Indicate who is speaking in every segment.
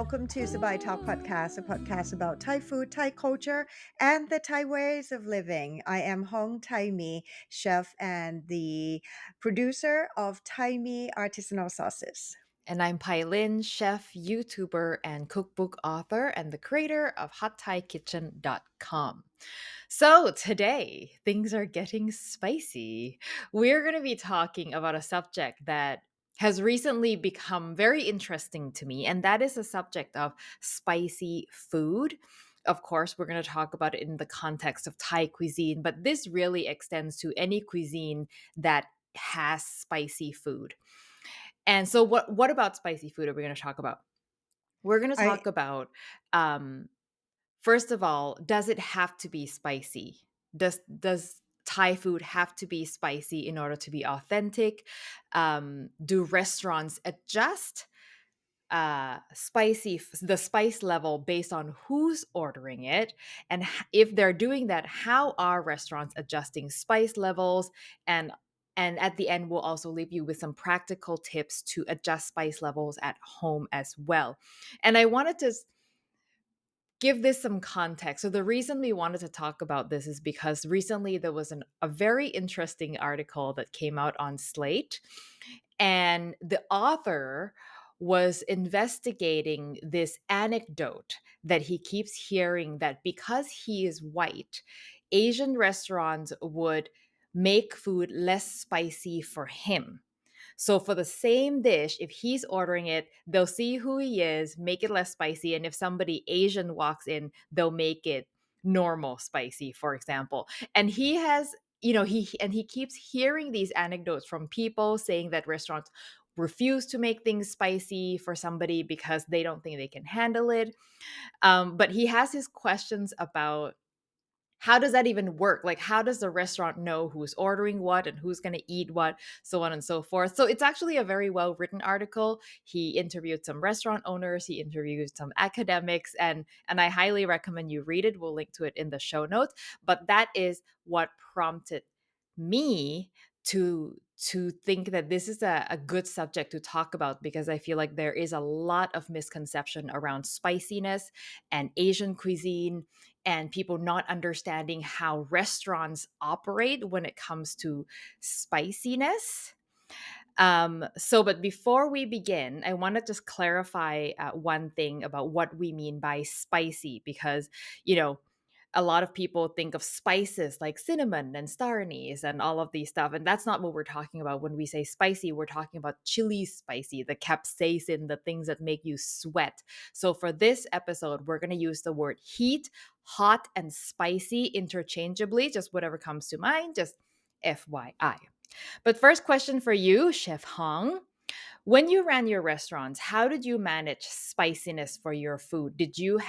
Speaker 1: welcome to Sabai Talk Podcast, a podcast about Thai food, Thai culture, and the Thai ways of living. I am Hong Thaimee, chef and the producer of Thaimee Artisanal Sauces.
Speaker 2: And I'm Pailin, chef, YouTuber, and cookbook author, and the creator of HotThaiKitchen.com. So today, things are getting spicy. We're going to be talking about a subject that has recently become very interesting to me, and that is the subject of spicy food. Of course, we're going to talk about it in the context of Thai cuisine, but this really extends to any cuisine that has spicy food. And so what about spicy food are we going to talk about? We're going to
Speaker 1: I
Speaker 2: talk about um first of all, does it have to be spicy? Does Thai food have to be spicy in order to be authentic? Do restaurants adjust the spice level based on who's ordering it? And if they're doing that, how are restaurants adjusting spice levels? And at the end, we'll also leave you with some practical tips to adjust spice levels at home as well. And I wanted to give this some context. So the reason we wanted to talk about this is because recently there was a very interesting article that came out on Slate, and the author was investigating this anecdote that he keeps hearing, that because he is white, Asian restaurants would make food less spicy for him. So for the same dish, if he's ordering it, they'll see who he is, make it less spicy. And if somebody Asian walks in, they'll make it normal spicy, for example. And he has, he keeps hearing these anecdotes from people saying that restaurants refuse to make things spicy for somebody because they don't think they can handle it. But he has his questions about how does that even work? Like, how does the restaurant know who's ordering what and who's going to eat what, so on and so forth? So it's actually a very well written article. He interviewed some restaurant owners, he interviewed some academics, and I highly recommend you read it. We'll link to it in the show notes. But that is what prompted me to think that this is a good subject to talk about, because I feel like there is a lot of misconception around spiciness and Asian cuisine, and people not understanding how restaurants operate when it comes to spiciness. But before we begin, I want to just clarify one thing about what we mean by spicy, because, you know, a lot of people think of spices like cinnamon and star anise and all of these stuff. And that's not what we're talking about when we say spicy. We're talking about chili spicy, the capsaicin, the things that make you sweat. So for this episode, we're going to use the word heat, hot, and spicy interchangeably, just whatever comes to mind, just FYI. But first question for you, Chef Hong. When you ran your restaurants, how did you manage spiciness for your food? Did you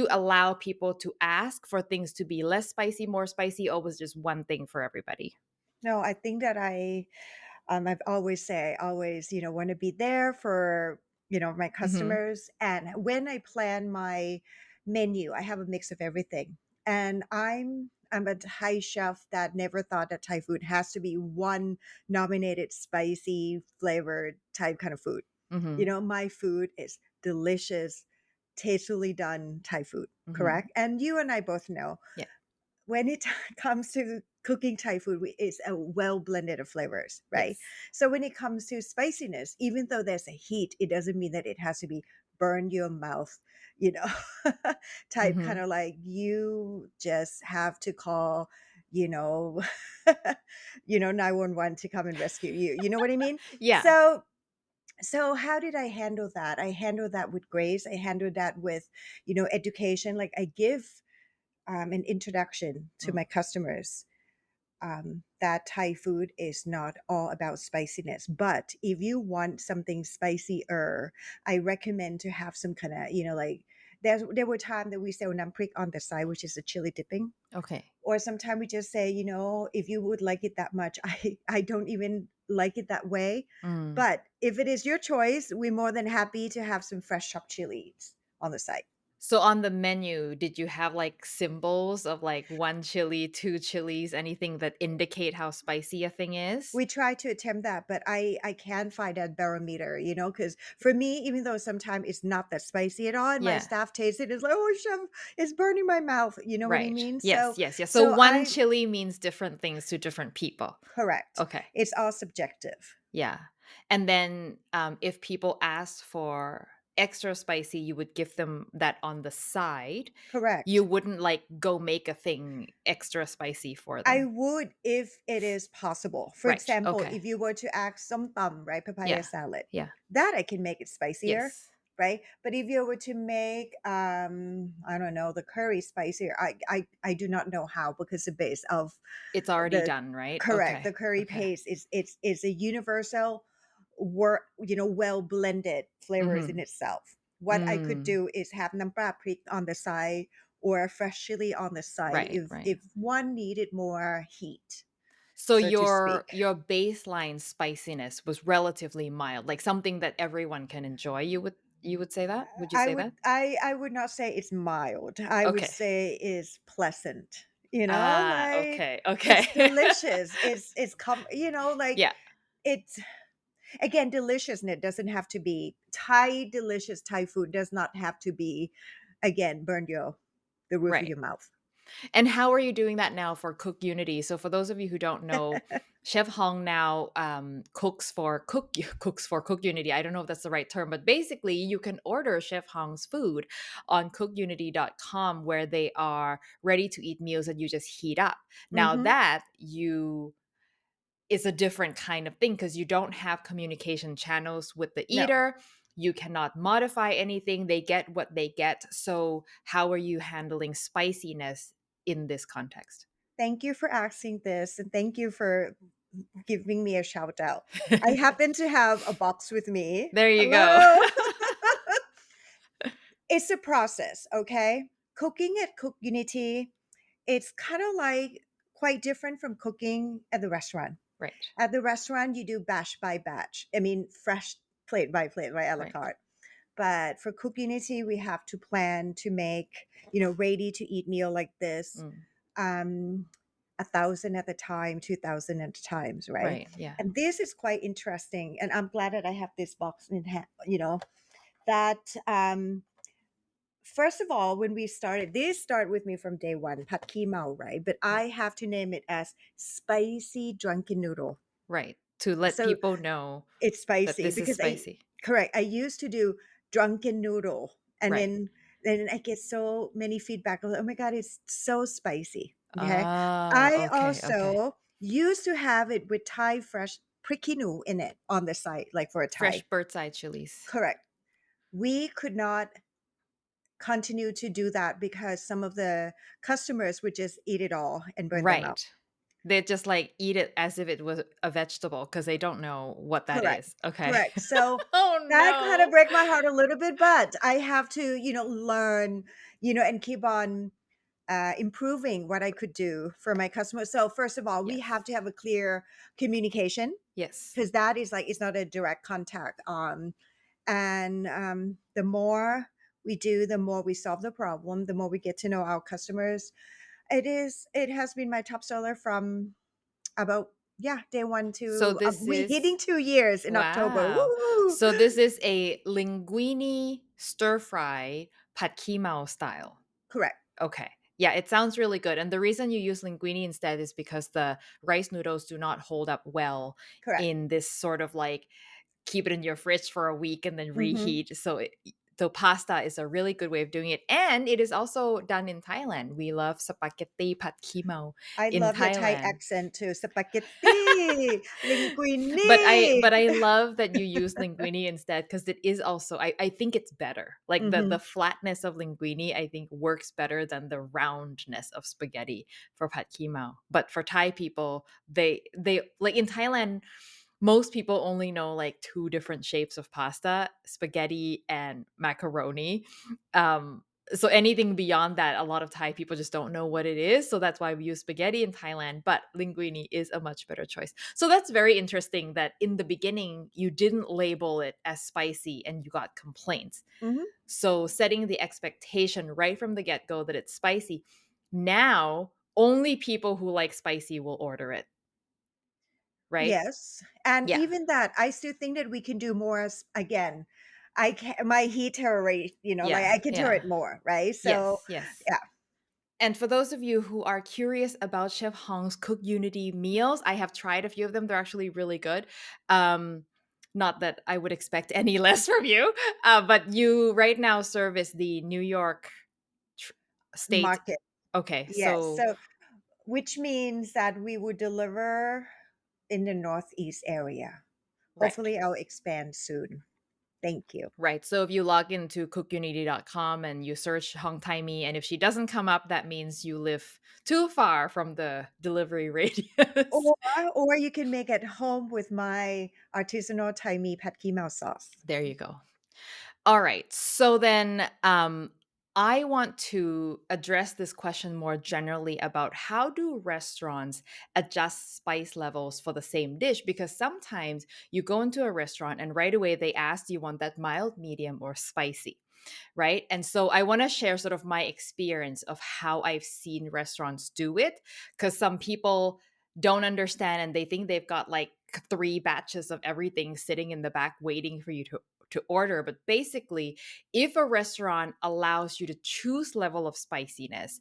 Speaker 2: allow people to ask for things to be less spicy, more spicy, or was just one thing for everybody?
Speaker 1: no, I think that I've always want to be there for my
Speaker 2: Mm-hmm.
Speaker 1: customers. And when I plan my menu, I have a mix of everything. And I'm a Thai chef that never thought that Thai food has to be one nominated spicy flavored type kind of food.
Speaker 2: Mm-hmm.
Speaker 1: My food is delicious, tastefully done Thai food,
Speaker 2: Mm-hmm.
Speaker 1: correct? And you and I both know
Speaker 2: Yeah.
Speaker 1: when it comes to cooking Thai food, it's a well blended of flavors, right?
Speaker 2: Yes.
Speaker 1: So when it comes to spiciness, even though there's a heat, it doesn't mean that it has to be burn your mouth, you know, type
Speaker 2: Mm-hmm.
Speaker 1: kind of like you just have to call, you know, 911 to come and rescue you. You know what I mean?
Speaker 2: Yeah.
Speaker 1: So how did I handle that? I handled that with grace. I handled that with, education. Like I give an introduction to
Speaker 2: Mm.
Speaker 1: my customers that Thai food is not all about spiciness. But if you want something spicier, I recommend to have some kind of, like there were times that we sell namprick on the side, which is a chili dipping.
Speaker 2: Okay.
Speaker 1: Or sometimes we just say, if you would like it that much, I don't even like it that way.
Speaker 2: Mm.
Speaker 1: But if it is your choice, we're more than happy to have some fresh chopped chilies on the side.
Speaker 2: So on the menu, did you have, like, symbols of, like, 1 chili, 2 chilies, anything that indicate how spicy a thing is?
Speaker 1: We try to attempt that, but I can't find that barometer, because for me, even though sometimes it's not that spicy at all, and my
Speaker 2: Yeah.
Speaker 1: staff taste it, it's like, "Oh, chef, it's burning my mouth." You know what I
Speaker 2: Right.
Speaker 1: mean?
Speaker 2: Yes,
Speaker 1: So
Speaker 2: yes, yes. So
Speaker 1: so
Speaker 2: 1
Speaker 1: I
Speaker 2: chili means different things to different people.
Speaker 1: correct.
Speaker 2: Okay.
Speaker 1: It's all subjective.
Speaker 2: Yeah. And then, if people asked for extra spicy, you would give them that on the side. You
Speaker 1: Correct.
Speaker 2: wouldn't, like, go make a thing extra spicy for
Speaker 1: I
Speaker 2: them.
Speaker 1: would if it is possible. For
Speaker 2: Right.
Speaker 1: example,
Speaker 2: Okay.
Speaker 1: if you were to ask some right, papaya
Speaker 2: Yeah.
Speaker 1: salad,
Speaker 2: Yeah.
Speaker 1: that I can make it spicier,
Speaker 2: Yes.
Speaker 1: right? But if you were to make, I don't know, the curry spicier, I do not know how because the base of
Speaker 2: It's already
Speaker 1: the
Speaker 2: done, right?
Speaker 1: correct,
Speaker 2: Okay.
Speaker 1: the curry
Speaker 2: Okay.
Speaker 1: paste is a universal work, well blended flavors in
Speaker 2: Mhm.
Speaker 1: itself. What I could
Speaker 2: Mm.
Speaker 1: do is have nampa prick on the side or a fresh chili on the side
Speaker 2: Right,
Speaker 1: if
Speaker 2: right.
Speaker 1: one needed more heat,
Speaker 2: So
Speaker 1: so to
Speaker 2: your
Speaker 1: speak.
Speaker 2: your baseline spiciness was relatively mild, like something that everyone can enjoy, you would say that? Would you
Speaker 1: I
Speaker 2: say
Speaker 1: would
Speaker 2: that?
Speaker 1: I would not say it's mild. I would
Speaker 2: Okay.
Speaker 1: say it's pleasant.
Speaker 2: Ah,
Speaker 1: Like
Speaker 2: okay, okay.
Speaker 1: it's delicious. Like
Speaker 2: Yeah,
Speaker 1: it's again delicious, and it doesn't have to be delicious Thai food does not have to be again burn the roof of
Speaker 2: right.
Speaker 1: your mouth.
Speaker 2: And how are you doing that now for CookUnity? So for those of you who don't know, Chef Hong now cooks for CookUnity. I don't know if that's the right term, but basically you can order Chef Hong's food on cookunity.com where they are ready to eat meals that you just heat up. Now
Speaker 1: Mhm.
Speaker 2: that you is a different kind of thing because you don't have communication channels with the
Speaker 1: No.
Speaker 2: eater. You cannot modify anything. They get what they get. So, how are you handling spiciness in this context?
Speaker 1: Thank you for asking this, and thank you for giving me a shout out. I happen to have a box with me.
Speaker 2: There you go.
Speaker 1: Hello. It's a process, okay? Cooking at CookUnity, it's kind of like quite different from cooking at the restaurant.
Speaker 2: Right,
Speaker 1: At the restaurant, you do batch by batch. I mean, fresh plate by plate, right? A la
Speaker 2: right.
Speaker 1: carte. But for CookUnity, we have to plan to make, ready to eat meal like this,
Speaker 2: Mm,
Speaker 1: um, 1,000 at the time, 2,000 at the times, right?
Speaker 2: right, yeah,
Speaker 1: And this is quite interesting. And I'm glad that I have this box in hand, that first of all, when we started, this started with me from day one, pat mao, right? But
Speaker 2: yeah,
Speaker 1: I have to name it as spicy drunken noodle.
Speaker 2: right. To let
Speaker 1: So
Speaker 2: people know
Speaker 1: it's
Speaker 2: that
Speaker 1: spicy
Speaker 2: this is
Speaker 1: because
Speaker 2: spicy.
Speaker 1: correct. I used to do drunken noodle, and
Speaker 2: Right.
Speaker 1: then I get so many feedback. Oh my god, it's so spicy. Okay,
Speaker 2: Ah,
Speaker 1: I
Speaker 2: okay, okay.
Speaker 1: also used to have it with Thai fresh prickinu in it on the side, like for a
Speaker 2: Fresh
Speaker 1: Thai.
Speaker 2: bird's eye chilies.
Speaker 1: Correct. We could not continue to do that because some of the customers would just eat it all and burn their mouth.
Speaker 2: Right. They just, like, eat it as if it was a vegetable because they don't know what that
Speaker 1: Correct.
Speaker 2: is. Okay.
Speaker 1: Correct. So
Speaker 2: Oh,
Speaker 1: that kind of
Speaker 2: no.
Speaker 1: break my heart a little bit, but I have to, learn, and keep on improving what I could do for my customers. So first of all, we
Speaker 2: Yes.
Speaker 1: have to have a clear communication
Speaker 2: Yes.
Speaker 1: because that is like it's not a direct contact. And the more we do, the more we solve the problem, the more we get to know our customers. It has been my top seller from about yeah day one
Speaker 2: So
Speaker 1: to
Speaker 2: this
Speaker 1: we
Speaker 2: is
Speaker 1: hitting 2 years in October.
Speaker 2: wow.
Speaker 1: Woo!
Speaker 2: So this is a linguine stir fry pad kimao style.
Speaker 1: Correct.
Speaker 2: Okay. Yeah, it sounds really good. And the reason you use linguine instead is because the rice noodles do not hold up well
Speaker 1: Correct.
Speaker 2: in this sort of like keep it in your fridge for a week and then
Speaker 1: Hmm.
Speaker 2: reheat. So pasta is a really good way of doing it, and it is also done in Thailand. We love spaghetti pad kimao
Speaker 1: I
Speaker 2: in
Speaker 1: love your Thai
Speaker 2: Thailand.
Speaker 1: accent too. Spaghetti,
Speaker 2: But I
Speaker 1: linguine.
Speaker 2: love that you use linguine instead because it is also I think it's better. Like the
Speaker 1: Hmm.
Speaker 2: flatness of linguine I think works better than the roundness of spaghetti for pad kimao. But for Thai people, they like in Thailand most people only know like two different shapes of pasta, spaghetti and macaroni. So anything beyond that, a lot of Thai people just don't know what it is. So that's why we use spaghetti in Thailand, but linguine is a much better choice. So that's very interesting that in the beginning, you didn't label it as spicy and you got complaints.
Speaker 1: Mhm.
Speaker 2: So setting the expectation right from the get go that it's spicy. Now, only people who like spicy will order it, right?
Speaker 1: Yes, and
Speaker 2: Yeah.
Speaker 1: even that, I still think that we can do more as again, I can my heat tolerate, like,
Speaker 2: Yeah.
Speaker 1: I can
Speaker 2: Yeah.
Speaker 1: tolerate more, right? So,
Speaker 2: Yes. Yes.
Speaker 1: yeah,
Speaker 2: And for those of you who are curious about Chef Hong's CookUnity meals, I have tried a few of them. They're actually really good. Um, Not that I would expect any less from you, but you right now service the New York tr- state.
Speaker 1: market.
Speaker 2: Okay,
Speaker 1: Yes,
Speaker 2: so
Speaker 1: so which means that we would deliver in the Northeast area.
Speaker 2: right.
Speaker 1: Hopefully, I'll expand soon. Thank you.
Speaker 2: Right. So if you log into cookunity.com and you search Hong Taimi, and if she doesn't come up, that means you live too far from the delivery radius.
Speaker 1: Or or you can make at home with my artisanal Thaimee pad kee mao sauce.
Speaker 2: There you go. All right. So then I want to address this question more generally about how do restaurants adjust spice levels for the same dish? Because sometimes you go into a restaurant and right away they ask, do you want that mild, medium, or spicy? Right. And so I want to share sort of my experience of how I've seen restaurants do it, because some people don't understand and they think they've got like three batches of everything sitting in the back waiting for you to order. But basically, if a restaurant allows you to choose level of spiciness,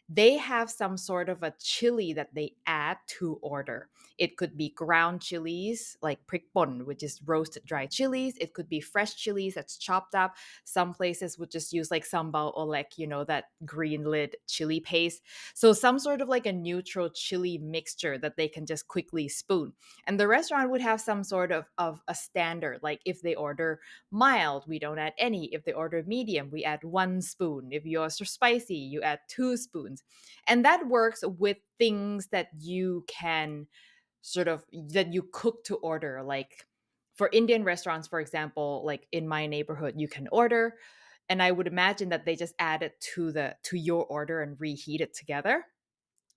Speaker 2: they have some sort of a chili that they add to order. It could be ground chilies like prikpon, which is roasted dry chilies. It could be fresh chilies that's chopped up. Some places would just use like sambal olek, that green lid chili paste. So some sort of like a neutral chili mixture that they can just quickly spoon. And the restaurant would have some sort of a standard. Like if they order mild, we don't add any. If they order medium, we add 1 spoon. If yours are spicy, you add 2 spoons. And that works with things that you can sort of that you cook to order. Like for Indian restaurants, for example, like in my neighborhood, you can order. And I would imagine that they just add it to your order and reheat it together.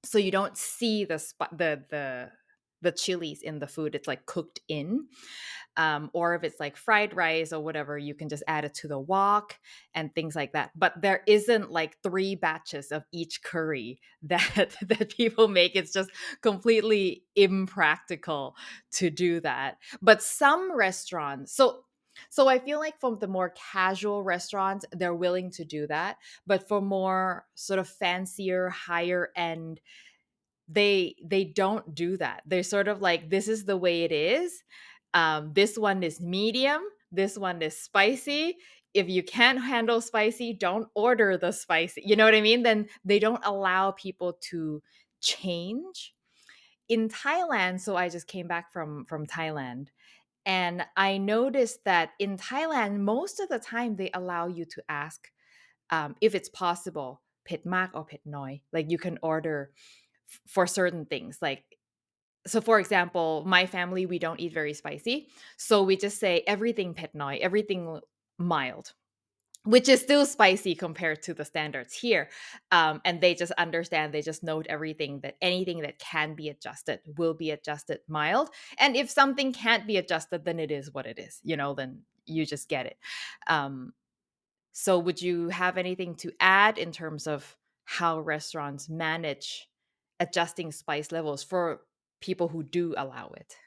Speaker 2: So you don't see the chilies in the food. It's like cooked in, or if it's like fried rice or whatever, you can just add it to the wok and things like that. But there isn't like three batches of each curry that that people make. It's just completely impractical to do that. But some restaurants, so I feel like from the more casual restaurants, they're willing to do that. But for more sort of fancier, higher end, they don't do that. They're sort of like, this is the way it is. This one is medium, this one is spicy. If you can't handle spicy, don't order the spicy, you know what I mean? Then they don't allow people to change. In Thailand, so I just came back from Thailand, and I noticed that in Thailand most of the time they allow you to ask, if it's possible, pet mak or pet noi. Like you can order for certain things. Like, so for example, my family, we don't eat very spicy. So we just say everything pet noi, everything mild, which is still spicy compared to the standards here. And they just understand, they just note everything, that anything that can be adjusted will be adjusted mild. And if something can't be adjusted, then it is what it is, then you just get it. Um, so, would you have anything to add in terms of how restaurants manage adjusting spice levels for people who do allow it?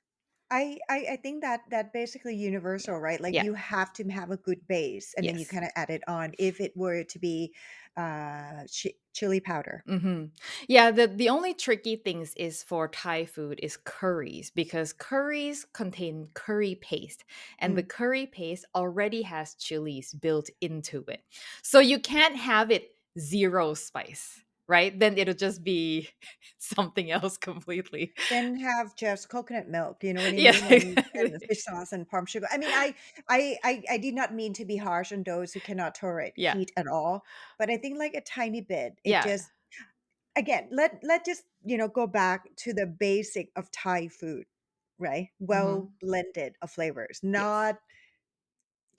Speaker 1: I think that basically universal, right? Like
Speaker 2: Yeah.
Speaker 1: you have to have a good base, and then you
Speaker 2: Yes.
Speaker 1: kind of add it on. If it were to be chili powder,
Speaker 2: Yeah, the only tricky things is for Thai food is curries, because curries contain curry paste and the
Speaker 1: mm,
Speaker 2: curry paste already has chilies built into it. So you can't have it zero spice, right? Then it'll just be something else completely.
Speaker 1: then have just coconut milk. You know what I
Speaker 2: Yeah,
Speaker 1: mean? And
Speaker 2: exactly.
Speaker 1: fish sauce and palm sugar. I mean, I did not mean to be harsh on those who cannot tolerate
Speaker 2: Yeah.
Speaker 1: heat at all, but I think like a tiny bit. It
Speaker 2: Yeah.
Speaker 1: just again let just go back to the basic of Thai food, right? Well
Speaker 2: Mhm.
Speaker 1: blended of flavors,
Speaker 2: Yes.
Speaker 1: not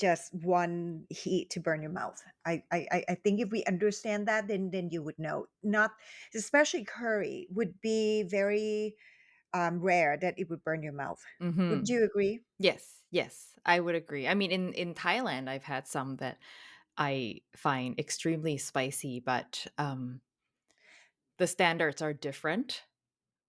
Speaker 1: just one heat to burn your mouth. I think if we understand that, then you would know. Not especially curry would be very rare that it would burn your mouth. Would
Speaker 2: Mhm.
Speaker 1: you agree?
Speaker 2: Yes, yes, I would agree. I mean, in Thailand, I've had some that I find extremely spicy, but the standards are different.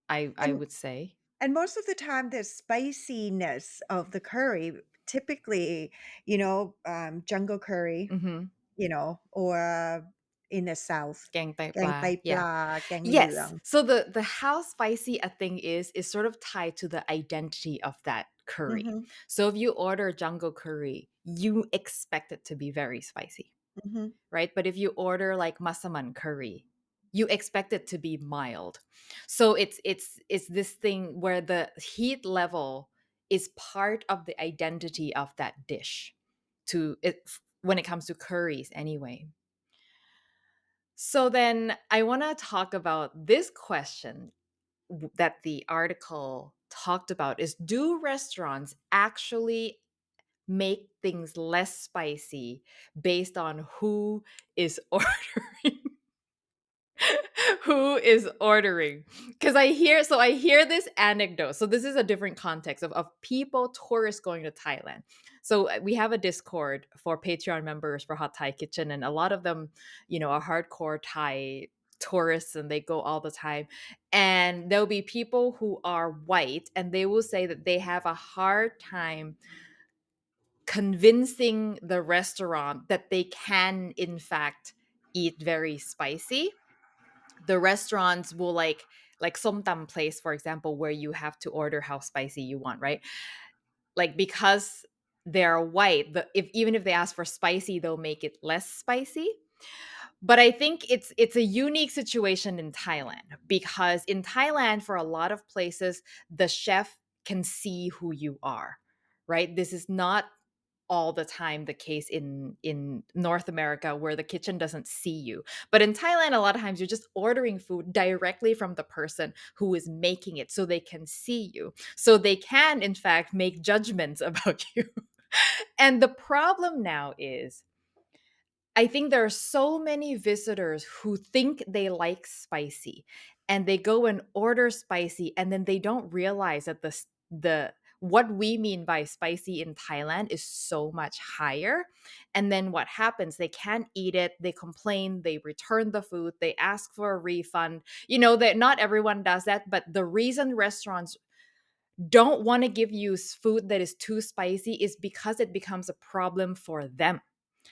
Speaker 2: I
Speaker 1: And
Speaker 2: would say.
Speaker 1: and most of the time, the spiciness of the curry, typically, jungle curry,
Speaker 2: Mhm.
Speaker 1: or in the south,
Speaker 2: Gang tai
Speaker 1: แกงไต
Speaker 2: pla,
Speaker 1: ปลา
Speaker 2: yeah.
Speaker 1: แกงเหลือง
Speaker 2: Yes. So the how spicy a thing is sort of tied to the identity of that curry.
Speaker 1: Mhm,
Speaker 2: So if you order jungle curry, you expect it to be very spicy,
Speaker 1: mhm,
Speaker 2: right? But if you order like masaman curry, you expect it to be mild. So it's this thing where the heat level is part of the identity of that dish to it when it comes to curries anyway. So then I want to talk about this question that the article talked about is, do restaurants actually make things less spicy based on who is ordering? Who is ordering? Because I hear this anecdote. So this is a different context of people, tourists going to Thailand. So we have a Discord for Patreon members for Hot Thai Kitchen, and a lot of them, are hardcore Thai tourists and they go all the time. And there'll be people who are white and they will say that they have a hard time convincing the restaurant that they can in fact eat very spicy. The restaurants will like somtam place, for example, where you have to order how spicy you want, right? Like because they're white, if even if they ask for spicy, they'll make it less spicy. But I think it's a unique situation in Thailand, because in Thailand, for a lot of places, the chef can see who you are, right? This is not all the time the case in North America, where the kitchen doesn't see you. But in Thailand, a lot of times you're just ordering food directly from the person who is making it, so they can see you. So they can in fact make judgments about you. And the problem now is, I think there are so many visitors who think they like spicy and they go and order spicy, and then they don't realize that the what we mean by spicy in Thailand is so much higher. And then what happens? They can't eat it, they complain, they return the food, they ask for a refund. That not everyone does that, but the reason restaurants don't want to give you food that is too spicy is because it becomes a problem for them.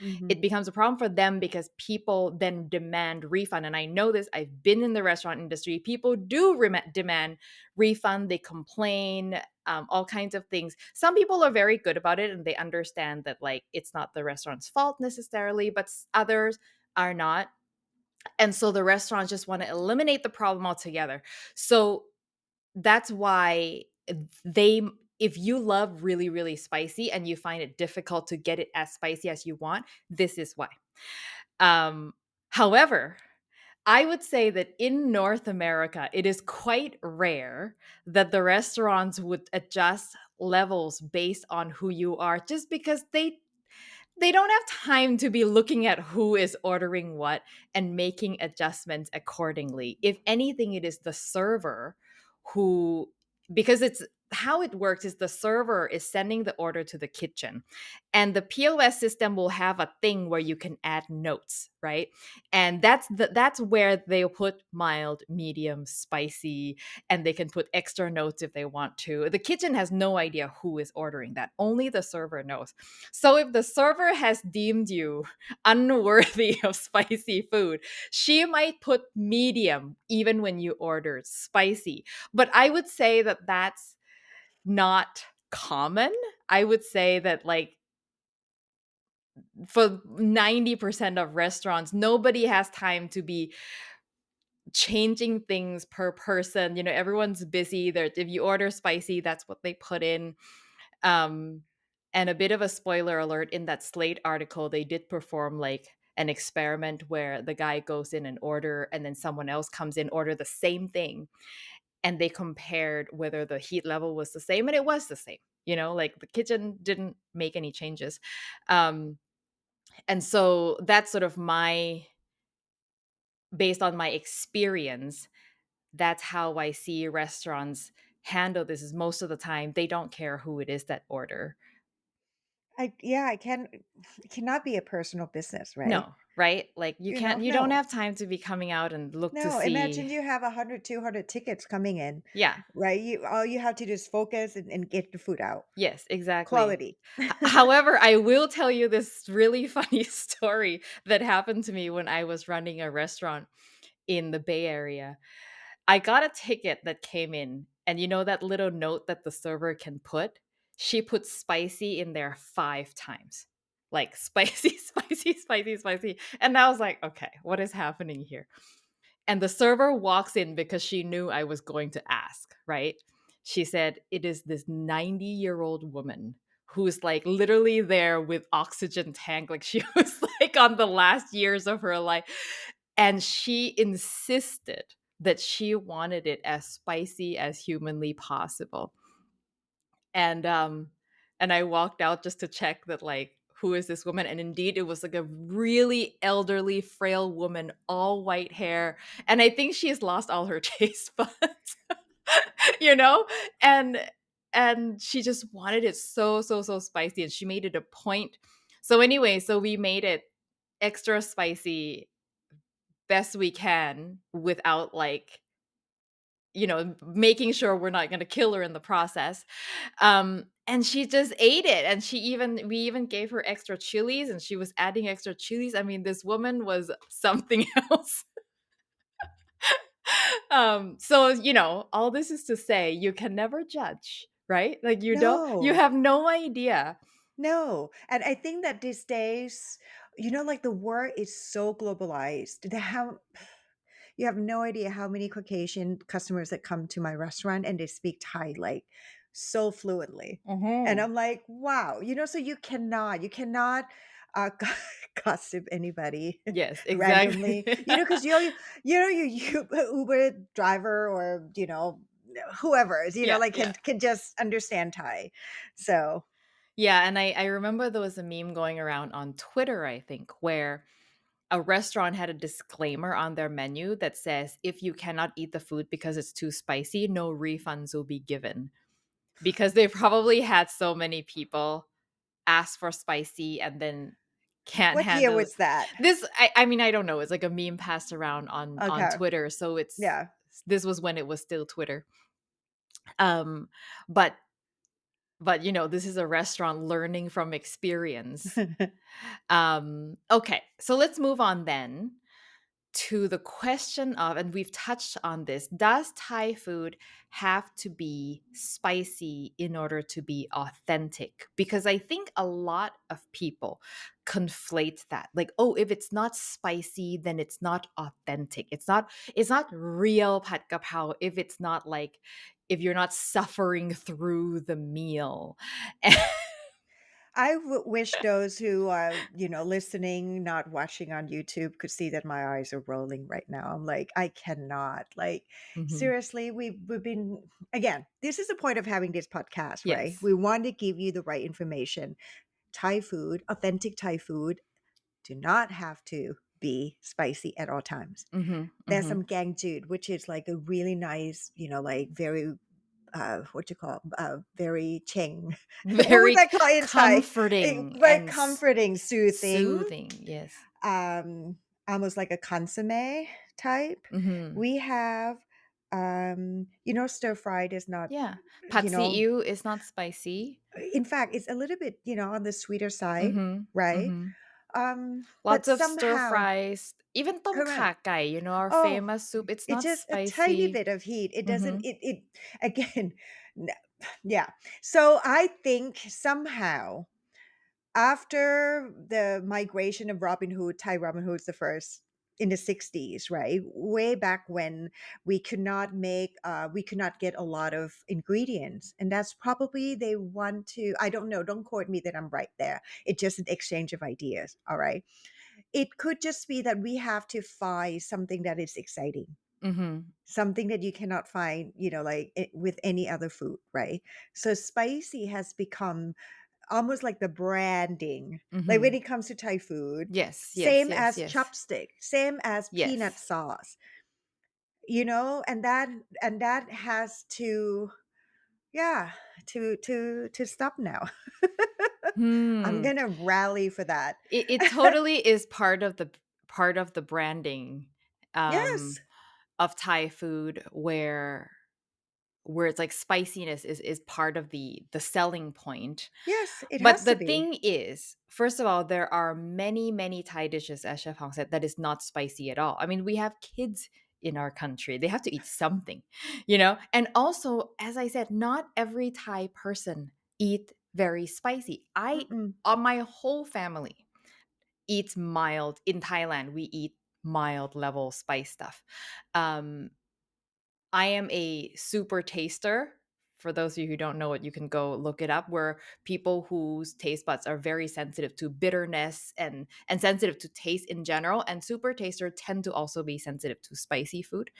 Speaker 1: mhm,
Speaker 2: It becomes a problem for them because people then demand refund. And I know this, I've been in the restaurant industry. People do demand refund, they complain, all kinds of things. Some people are very good about it and they understand that like it's not the restaurant's fault necessarily, but others are not. And so the restaurants just want to eliminate the problem altogether. So that's why they if you love really really spicy and you find it difficult to get it as spicy as you want, this is why. um However, I would say that in North America it is quite rare that the restaurants would adjust levels based on who you are, just because they don't have time to be looking at who is ordering what and making adjustments accordingly. If anything, it is the server who, because it's how it works is the server is sending the order to the kitchen, and the POS system will have a thing where you can add notes, right? And that's where they'll put mild, medium, spicy, and they can put extra notes if they want to. The kitchen has no idea who is ordering that. Only the server knows. So if the server has deemed you unworthy of spicy food, she might put medium even when you ordered spicy. But I would say that that's not common. I would say that like for 90% of restaurants, nobody has time to be changing things per person. Everyone's busy. If you order spicy, that's what they put in. Um, and a bit of a spoiler alert, in that Slate article, they did perform like an experiment where the guy goes in and order, and then someone else comes in, order the same thing. and they compared whether the heat level was the same, and it was the same. Like the kitchen didn't make any changes. Um, and so that's sort of my based on my experience, that's how I see restaurants handle this is most of the time they don't care who it is that order.
Speaker 1: I can it cannot be a personal business, right?
Speaker 2: No, right? Like you don't
Speaker 1: No.
Speaker 2: have time to be coming out and look to
Speaker 1: No,
Speaker 2: see.
Speaker 1: imagine you have 100, 200 tickets coming in,
Speaker 2: Yeah.
Speaker 1: right? All you have to do is focus and get the food out.
Speaker 2: Yes, exactly.
Speaker 1: Quality.
Speaker 2: However, I will tell you this really funny story that happened to me when I was running a restaurant in the Bay Area. I got a ticket that came in, and that little note that the server can put? She put spicy in there 5 times. Like spicy, spicy, spicy, spicy. And I was like, okay, what is happening here? And the server walks in because she knew I was going to ask, right? She said, it is this 90-year-old woman who's like literally there with oxygen tank. Like she was like on the last years of her life. And she insisted that she wanted it as spicy as humanly possible. And I walked out just to check that, like, who is this woman? And indeed it was like a really elderly, frail woman, all white hair. And I think she's lost all her taste buds, you know? And she just wanted it so, so, so spicy. And she made it a point. So anyway, so we made it extra spicy best we can without like making sure we're not going to kill her in the process. And she just ate it, and we even gave her extra chilies, and she was adding extra chilies. I mean, this woman was something else. So all this is to say you can never judge, right? Like you
Speaker 1: No.
Speaker 2: have no idea.
Speaker 1: No. And I think that these days, like the world is so globalized. You have no idea how many Caucasian customers that come to my restaurant and they speak Thai like so fluently. And
Speaker 2: Hmm.
Speaker 1: I'm like, wow, so you cannot gossip anybody
Speaker 2: Yes, exactly.
Speaker 1: randomly, because you Uber driver or, whoever,
Speaker 2: Yeah,
Speaker 1: like
Speaker 2: yeah.
Speaker 1: can just understand Thai. So
Speaker 2: Yeah, and I remember there was a meme going around on Twitter, I think, where a restaurant had a disclaimer on their menu that says, if you cannot eat the food because it's too spicy, no refunds will be given. Because they probably had so many people ask for spicy and then can't
Speaker 1: what year
Speaker 2: handle it.
Speaker 1: was that?
Speaker 2: I mean, I don't know. It's like a meme passed around on
Speaker 1: Okay.
Speaker 2: Twitter. So
Speaker 1: Yeah.
Speaker 2: this was when it was still Twitter. Um, but this is a restaurant learning from experience. Okay, so let's move on then to the question of, and we've touched on this, does Thai food have to be spicy in order to be authentic? Because I think a lot of people conflate that. Like, oh, if it's not spicy, then it's not authentic. It's not real pad kapao if it's not like if you're not suffering through the meal.
Speaker 1: Wish those who are, listening, not watching on YouTube could see that my eyes are rolling right now. I'm like, I cannot. Like,
Speaker 2: Mhm.
Speaker 1: seriously, we've been again, this is the point of having this podcast, right?
Speaker 2: Yes.
Speaker 1: We want to give you the right information. Thai food, authentic Thai food, do not have to be spicy at all times.
Speaker 2: Mhm.
Speaker 1: There's
Speaker 2: Mhm.
Speaker 1: some gang jude, which is like a really nice, like very what you call very ching. What would
Speaker 2: Very
Speaker 1: that call in Thai?
Speaker 2: comforting
Speaker 1: Very
Speaker 2: and
Speaker 1: comforting, soothing,
Speaker 2: soothing, yes.
Speaker 1: um, almost like a consomme type.
Speaker 2: Mhm.
Speaker 1: We have, stir fried is not,
Speaker 2: Yeah. Pad
Speaker 1: you know,
Speaker 2: ew is not spicy.
Speaker 1: in fact, it's a little bit, on the sweeter side,
Speaker 2: Mhm.
Speaker 1: right?
Speaker 2: Mhm.
Speaker 1: But
Speaker 2: Lots of stir
Speaker 1: somehow,
Speaker 2: fries. Even tom
Speaker 1: correct.
Speaker 2: kha gai, our
Speaker 1: Oh,
Speaker 2: famous soup, it's
Speaker 1: it's
Speaker 2: not
Speaker 1: just a tiny
Speaker 2: spicy.
Speaker 1: bit of heat. It doesn't,
Speaker 2: Mhm.
Speaker 1: it again, n- yeah. So I think somehow after the migration of Robin Hood, Thai Robin Hood's the first in the 60s, right? Way back when we could not get a lot of ingredients. And that's probably they want to, I don't know, don't quote me that I'm right there. It's just an exchange of ideas. All right. It could just be that we have to find something that is exciting.
Speaker 2: Mhm.
Speaker 1: something that you cannot find, with any other food, right? So spicy has become almost like the branding, like when
Speaker 2: Mhm.
Speaker 1: it comes to Thai food,
Speaker 2: Yes, yes,
Speaker 1: same
Speaker 2: yes,
Speaker 1: as
Speaker 2: yes.
Speaker 1: chopstick, same as peanut
Speaker 2: Yes.
Speaker 1: sauce, and that has to, yeah, to stop now. I'm
Speaker 2: Hmm.
Speaker 1: gonna rally for that.
Speaker 2: It totally is part of the branding,
Speaker 1: Yes,
Speaker 2: um, of Thai food where it's like spiciness is part of the selling point.
Speaker 1: yes, it
Speaker 2: But
Speaker 1: has
Speaker 2: the
Speaker 1: to be.
Speaker 2: thing is, first of all, there are many, many Thai dishes, as Chef Hong said, that is not spicy at all. I mean, we have kids in our country. They have to eat something, you know? And also, as I said, not every Thai person eat very spicy.
Speaker 1: Mm-mm.
Speaker 2: My whole family eats mild. In Thailand, we eat mild level spice stuff. Um, I am a super taster. For those of you who don't know it, you can go look it up. Where people whose taste buds are very sensitive to bitterness and sensitive to taste in general, and super taster tend to also be sensitive to spicy food.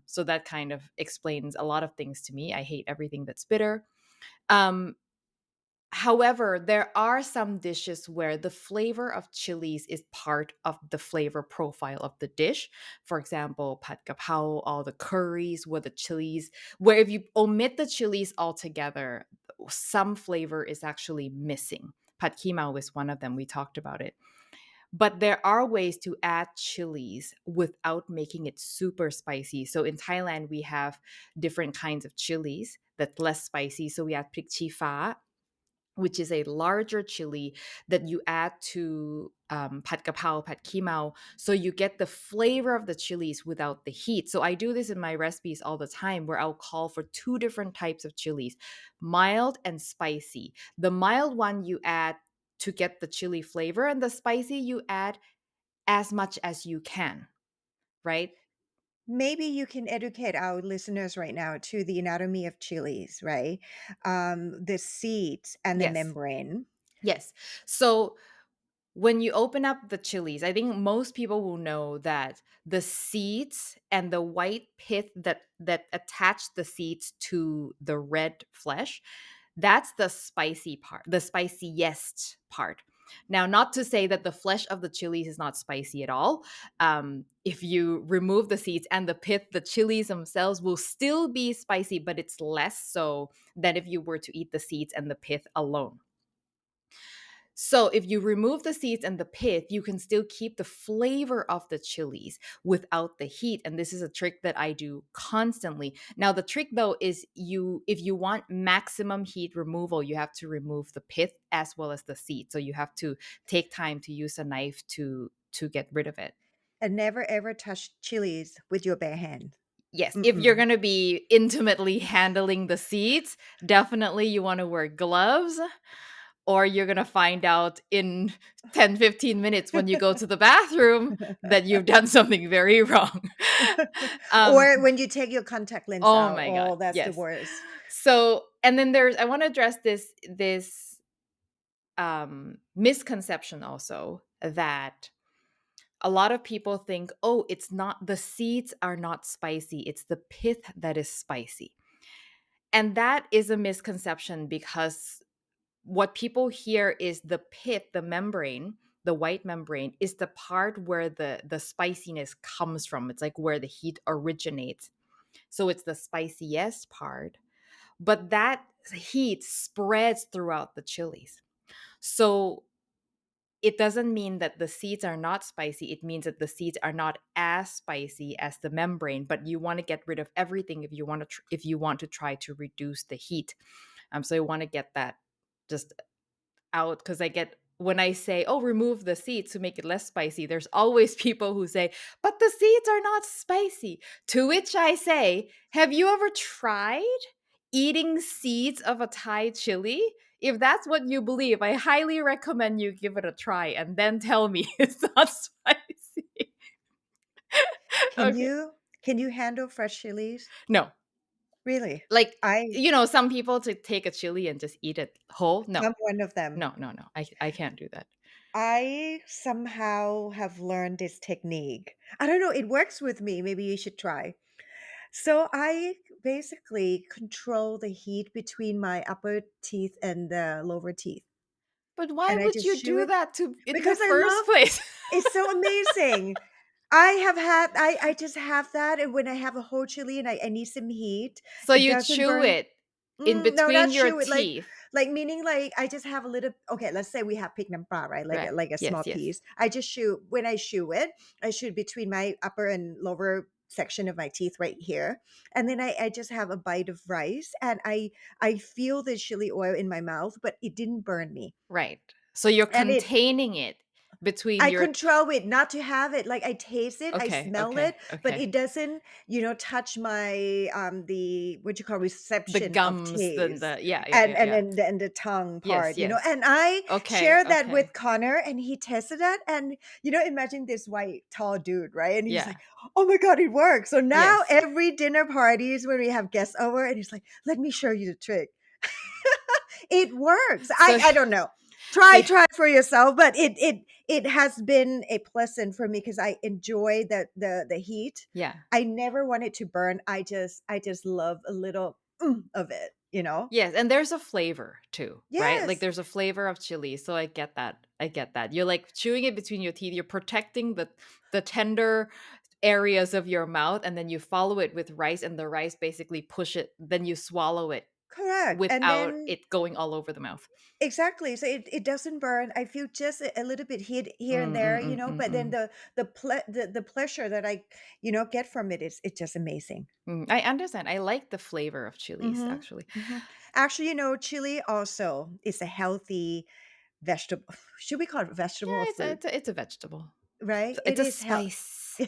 Speaker 2: So that kind of explains a lot of things to me. I hate everything that's bitter. Um, However, there are some dishes where the flavor of chilies is part of the flavor profile of the dish. For example, pad kapao, all the curries with the chilies, where if you omit the chilies altogether, some flavor is actually missing. Pad kimao is one of them. We talked about it. But there are ways to add chilies without making it super spicy. So in Thailand, we have different kinds of chilies that's less spicy. So we have prik chi fa, which is a larger chili that you add to pad kapao, pad kimao, so you get the flavor of the chilies without the heat. So I do this in my recipes all the time, where I'll call for two different types of chilies, mild and spicy. The mild one you add to get the chili flavor, and the spicy you add as much as you can, right?
Speaker 1: Maybe you can educate our listeners right now to the anatomy of chilies, right? The seeds and the
Speaker 2: Yes.
Speaker 1: membrane.
Speaker 2: Yes. So when you open up the chilies, I think most people will know that the seeds and the white pith that attach the seeds to the red flesh, that's the spicy part, the spiciest part. Now, not to say that the flesh of the chilies is not spicy at all. If you remove the seeds and the pith, the chilies themselves will still be spicy, but it's less so than if you were to eat the seeds and the pith alone. So if you remove the seeds and the pith, you can still keep the flavor of the chilies without the heat. And this is a trick that I do constantly. Now, the trick though is if you want maximum heat removal, you have to remove the pith as well as the seed. So you have to take time to use a knife to get rid of it.
Speaker 1: And never ever touch chilies with your bare hand.
Speaker 2: Yes, if you're
Speaker 1: Mm-mm.
Speaker 2: going to be intimately handling the seeds, definitely you want to wear gloves, or you're going to find out in 10-15 minutes when you go to the bathroom that you've done something very wrong. um
Speaker 1: Or when you take your contact lens
Speaker 2: oh
Speaker 1: out,
Speaker 2: my god,
Speaker 1: oh, that's the
Speaker 2: yes.
Speaker 1: worst.
Speaker 2: So, and then I want to address this misconception also, that a lot of people think, oh, it's not, the seeds are not spicy, it's the pith that is spicy. And that is a misconception, because what people hear is the pith, the membrane, the white membrane is the part where the spiciness comes from. It's like where the heat originates. So it's the spiciest part, but that heat spreads throughout the chilies. So it doesn't mean that the seeds are not spicy. It means that the seeds are not as spicy as the membrane, but you want to get rid of everything if you want to if you want to try to reduce the heat. So you want to get that just out, because I get, when I say, oh, remove the seeds to make it less spicy, there's always people who say, but the seeds are not spicy. To which I say, have you ever tried eating seeds of a Thai chili? If that's what you believe, I highly recommend you give it a try and then tell me it's not spicy.
Speaker 1: Can
Speaker 2: Okay.
Speaker 1: you can you handle fresh chilies?
Speaker 2: No.
Speaker 1: Really?
Speaker 2: Like,
Speaker 1: I
Speaker 2: some people to take a chili and just eat it whole. No.
Speaker 1: I'm one of them.
Speaker 2: No, no, no. I can't do that.
Speaker 1: I somehow have learned this technique. I don't know, it works with me. Maybe you should try. So I basically control the heat between my upper teeth and the lower teeth.
Speaker 2: But why
Speaker 1: And I
Speaker 2: would
Speaker 1: just
Speaker 2: you
Speaker 1: chew
Speaker 2: do
Speaker 1: it
Speaker 2: that to in the
Speaker 1: because I
Speaker 2: first
Speaker 1: love
Speaker 2: place?
Speaker 1: it's so amazing. I just have that, and when I have a whole chili and I need some heat,
Speaker 2: So
Speaker 1: it
Speaker 2: you
Speaker 1: doesn't
Speaker 2: chew
Speaker 1: burn.
Speaker 2: it in
Speaker 1: No,
Speaker 2: between
Speaker 1: not
Speaker 2: your
Speaker 1: chew it,
Speaker 2: teeth.
Speaker 1: like, meaning, like, I just have a little okay, let's say we have pig nam pla, right?
Speaker 2: Right.
Speaker 1: Like a small
Speaker 2: Yes, yes.
Speaker 1: piece. I just chew when I chew it, I chew between my upper and lower section of my teeth right here, and then I just have a bite of rice, and I feel the chili oil in my mouth, but it didn't burn me.
Speaker 2: Right. So you're
Speaker 1: And it
Speaker 2: containing it between
Speaker 1: I
Speaker 2: your
Speaker 1: control it not to have it, like, I taste it, I
Speaker 2: okay,
Speaker 1: smell
Speaker 2: okay,
Speaker 1: it, but
Speaker 2: okay.
Speaker 1: it doesn't, touch my, the what you call
Speaker 2: The
Speaker 1: reception of
Speaker 2: gums, then
Speaker 1: taste,
Speaker 2: the yeah, yeah, yeah, yeah.
Speaker 1: and the tongue
Speaker 2: Yes,
Speaker 1: part,
Speaker 2: yes.
Speaker 1: and I
Speaker 2: Okay,
Speaker 1: share that with
Speaker 2: okay.
Speaker 1: Connor, and he tested that, and, imagine this white, tall dude, right? And he's
Speaker 2: Yeah.
Speaker 1: like, "Oh my god, it works." So now
Speaker 2: Yes.
Speaker 1: every dinner parties when we have guests over, and he's like, "Let me show you the trick." It works.
Speaker 2: So
Speaker 1: I don't know.
Speaker 2: he
Speaker 1: Try for yourself, but it has been a pleasant for me because I enjoy the heat.
Speaker 2: yeah.
Speaker 1: I never want it to burn. I just love a little of it, you know?
Speaker 2: Yes, and there's a flavor too, right? Like
Speaker 1: Yes,
Speaker 2: there's a flavor of chili, so I get that. I get that. You're like chewing it between your teeth. You're protecting the tender areas of your mouth, and then you follow it with rice, and the rice basically push it. Then you swallow it
Speaker 1: correct. And
Speaker 2: without
Speaker 1: then
Speaker 2: it going all over the mouth.
Speaker 1: exactly. So it doesn't burn. I feel just a little bit heat here and
Speaker 2: Mm,
Speaker 1: there,
Speaker 2: mm, mm, mm,
Speaker 1: but then
Speaker 2: mm.
Speaker 1: the pleasure that I, get from it is it's just amazing.
Speaker 2: I understand. I like the flavor of chilies,
Speaker 1: Mhm,
Speaker 2: actually.
Speaker 1: mhm. Actually, chili also is a healthy vegetable. Should we call it vegetable or
Speaker 2: Yeah,
Speaker 1: fruit?
Speaker 2: it's a vegetable.
Speaker 1: Right?
Speaker 2: It's
Speaker 1: It
Speaker 2: a
Speaker 1: is health.
Speaker 2: spice.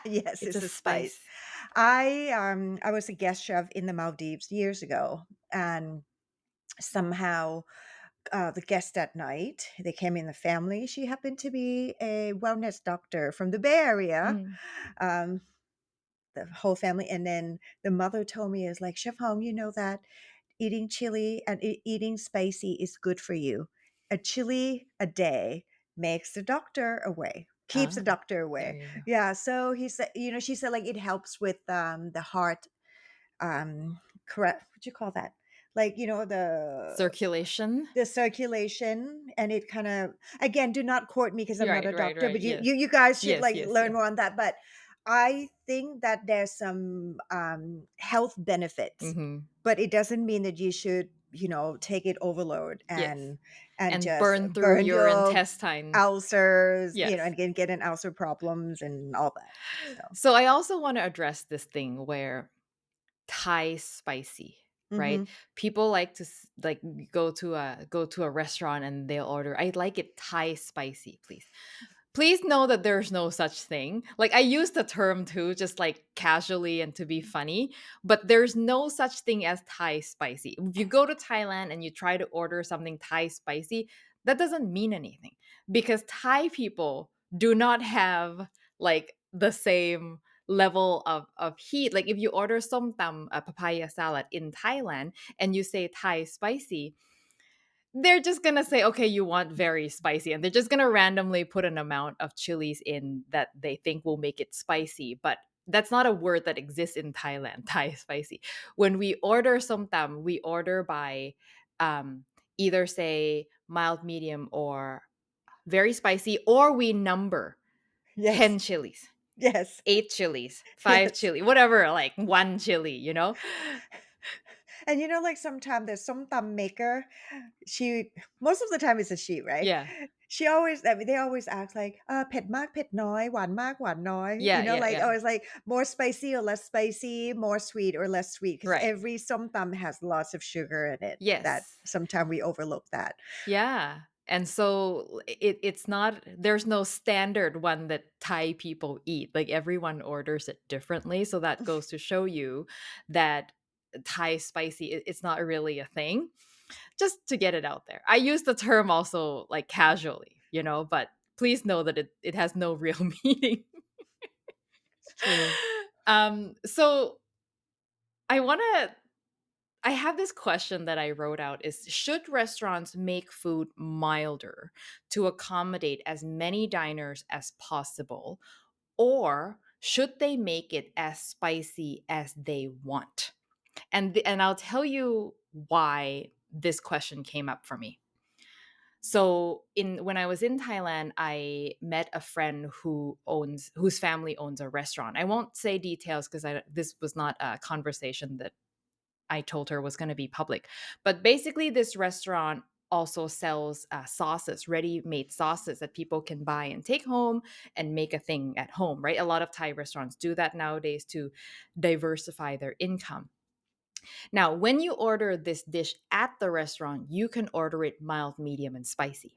Speaker 1: Yes,
Speaker 2: It's a
Speaker 1: it's a spice.
Speaker 2: spice.
Speaker 1: I was a guest chef in the Maldives years ago, and somehow the guest that night they came in the family. She happened to be a wellness doctor from the Bay Area.
Speaker 2: Mm.
Speaker 1: Um, the whole family, and then the mother told me is like, Chef Hong, you know that eating chili and eating spicy is good for you. A chili a day makes the doctor away, keeps the
Speaker 2: Ah,
Speaker 1: doctor
Speaker 2: there
Speaker 1: away.
Speaker 2: you go.
Speaker 1: Yeah. So he said, she said like it helps with the heart, correct. What you call that? Like,
Speaker 2: Circulation.
Speaker 1: the circulation, and it kind of, again, do not quote me because I'm not
Speaker 2: Right,
Speaker 1: a
Speaker 2: right,
Speaker 1: doctor,
Speaker 2: right.
Speaker 1: but you
Speaker 2: Yes.
Speaker 1: you guys should
Speaker 2: Yes,
Speaker 1: like
Speaker 2: yes,
Speaker 1: learn
Speaker 2: yes.
Speaker 1: more on that. But I think that there's some health benefits,
Speaker 2: Mhm.
Speaker 1: but it doesn't mean that you should take it overload
Speaker 2: Yes.
Speaker 1: and
Speaker 2: And
Speaker 1: just
Speaker 2: burn through
Speaker 1: burn
Speaker 2: your
Speaker 1: your
Speaker 2: intestine.
Speaker 1: ulcers,
Speaker 2: Yes.
Speaker 1: and get an ulcer problems and all that. So
Speaker 2: So I also want to address this thing where Thai spicy, right?
Speaker 1: hmm
Speaker 2: People like to like go to a restaurant and they'll order, "I'd like it Thai spicy, please." Please know that there's no such thing. Like I use the term too, just like casually and to be funny, but there's no such thing as Thai spicy. If you go to Thailand and you try to order something Thai spicy, that doesn't mean anything because Thai people do not have like the same level of heat. Like if you order som tam, a papaya salad in Thailand, and you say Thai spicy, they're just gonna say, okay, you want very spicy, and they're just gonna randomly put an amount of chilies in that they think will make it spicy. But that's not a word that exists in Thailand, Thai spicy. When we order somtam, we order by um, either say mild, medium, or very spicy, or we number
Speaker 1: yes,
Speaker 2: 10 chilies,
Speaker 1: yes,
Speaker 2: 8 chilies, 5
Speaker 1: yes.
Speaker 2: chili, whatever, like one chili, you know?
Speaker 1: And like sometimes the somtam maker, she most of the time it's a she, right?
Speaker 2: Yeah,
Speaker 1: She always, I mean, they always ask like, ผ็ดมากเผ็ดน้อยหวานมากหวานน้อย
Speaker 2: yeah, yeah,
Speaker 1: like
Speaker 2: yeah.
Speaker 1: always like more spicy or less spicy, more sweet or less sweet, because
Speaker 2: Right.
Speaker 1: every somtam has lots of sugar in it that
Speaker 2: Yes.
Speaker 1: sometimes we overlook that.
Speaker 2: Yeah. And so it's not there's no standard one that Thai people eat. Like everyone orders it differently. So that goes to show you that Thai spicy it's not really a thing. Just to get it out there. I use the term also like casually, but please know that it has no real meaning.
Speaker 1: It's true.
Speaker 2: So I want to I have this question that I wrote out is should restaurants make food milder to accommodate as many diners as possible, or should they make it as spicy as they want? And I'll tell you why this question came up for me. So in when I was in Thailand, I met a friend whose family owns a restaurant. I won't say details because I this was not a conversation that I told her was going to be public. But basically, this restaurant also sells sauces, ready-made sauces that people can buy and take home and make a thing at home. Right, a lot of Thai restaurants do that nowadays to diversify their income. Now, when you order this dish at the restaurant, you can order it mild, medium, and spicy.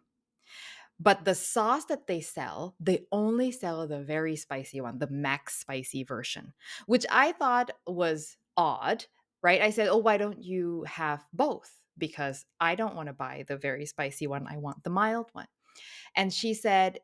Speaker 2: But the sauce that they only sell the very spicy one, the max spicy version, which I thought was odd, right? I said, "Oh, why don't you have both? Because I don't want to buy the very spicy one. I want the mild one." And she said,